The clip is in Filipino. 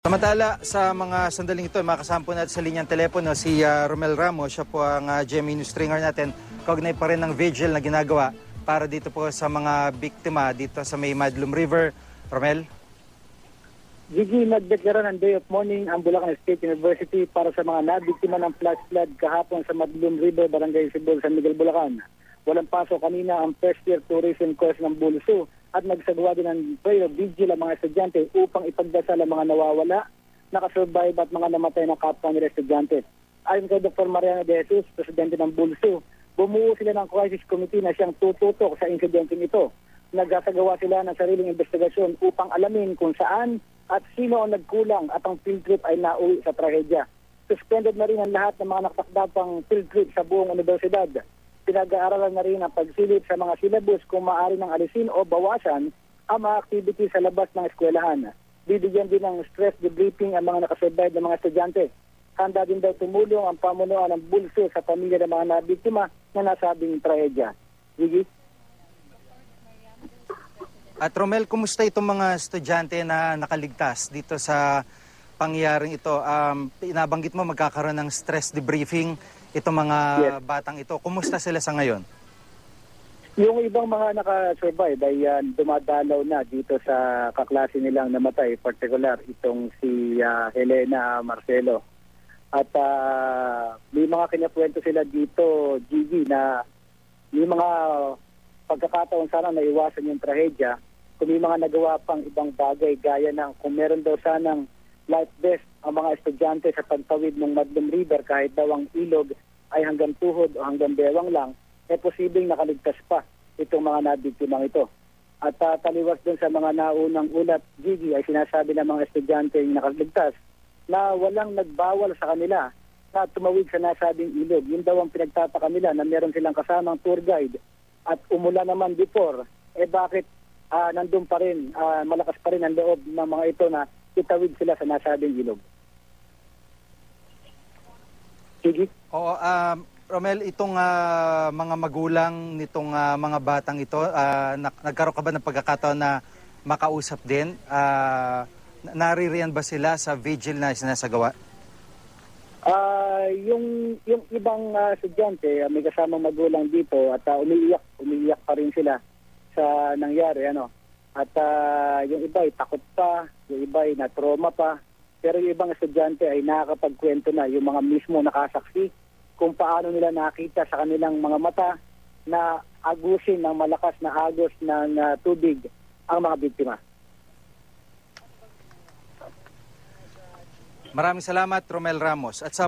Samantala, sa mga sandaling ito, makasama po natin sa linyang telepono si Romel Ramos. Siya po ang GMA News stringer natin. Kaugnay pa rin ng vigil na ginagawa para dito po sa mga biktima dito sa may Madlum River. Romel? Gigi, nagdeklara ng day of mourning ang Bulacan State University para sa mga nabiktima ng flash flood kahapon sa Madlum River, Barangay Sibol, San Miguel, Bulacan. Walang pasok kanina ang first year tourism course ng Bulso at nagsagawa din ng prayer vigil ang mga estudyante upang ipagdasal ang mga nawawala, nakasurvive at mga namatay na kapwa nila estudyante. Ayon kay Dr. Mariano De Jesus, presidente ng Bulso, bumuo sila ng crisis committee na siyang tututok sa insidenteng ito. Nagsasagawa sila ng sariling investigasyon upang alamin kung saan at sino ang nagkulang at ang field trip ay nauwi sa trahedya. Suspended na rin ang lahat ng mga nakatakdapang field trip sa buong universidad. Pinag-aaralan na rin ang pagsilip sa mga syllabus kung maaari ng alisin o bawasan ang mga activity sa labas ng eskwelahan. Bibigyan din ng stress debriefing ang mga nakasurvive ng mga estudyante. Handa din daw tumulong ang pamunuan ng Bulso sa pamilya ng mga nabiktima na nasabing trahedya. Gigi? At Romel, kumusta itong mga estudyante na nakaligtas dito sa pangyayaring ito? Inabanggit mo magkakaroon ng stress debriefing itong mga batang ito. Kumusta sila sa ngayon? Yung ibang mga nakasurvive ay dumadalaw na dito sa kaklase nilang namatay, particular itong si Helena Marcelo. At may mga kinakwento sila dito, Gigi, na may mga pagkakataon sana na iwasan yung trahedya kung may mga nagawa pang ibang bagay gaya ng kung meron daw sanang life vest ang mga estudyante sa pagtawid ng Madlum River kahit daw ang ilog ay hanggang tuhod o hanggang bewang lang, posibleng nakaligtas pa itong mga nabiktimang ito. At taliwas dun sa mga naunang ulat, Gigi, ay sinasabi ng mga estudyante yung nakaligtas na walang nagbawal sa kanila na tumawid sa nasabing ilog. Yun daw ang pinagtataka nila na meron silang kasamang tour guide at umulan naman before, bakit nandun pa rin, malakas pa rin ang loob ng mga ito na itawid sila sa nasabing ilog. Sige? Oo, Romel, itong mga magulang nitong mga batang ito, nagkaroon ka ba ng pagkakataon na makausap din? Naririyan ba sila sa vigil na sinasagawa? Yung ibang estudyante, may kasamang magulang dito at umiiyak pa rin sila sa nangyari, At yung iba ay takot pa, yung iba ay na-trauma pa. Pero yung ibang estudyante ay nakakapagkwento na, yung mga mismo nakasaksi kung paano nila nakita sa kanilang mga mata na agusin ng malakas na agos ng tubig ang mga biktima. Maraming salamat, Romel Ramos. At sa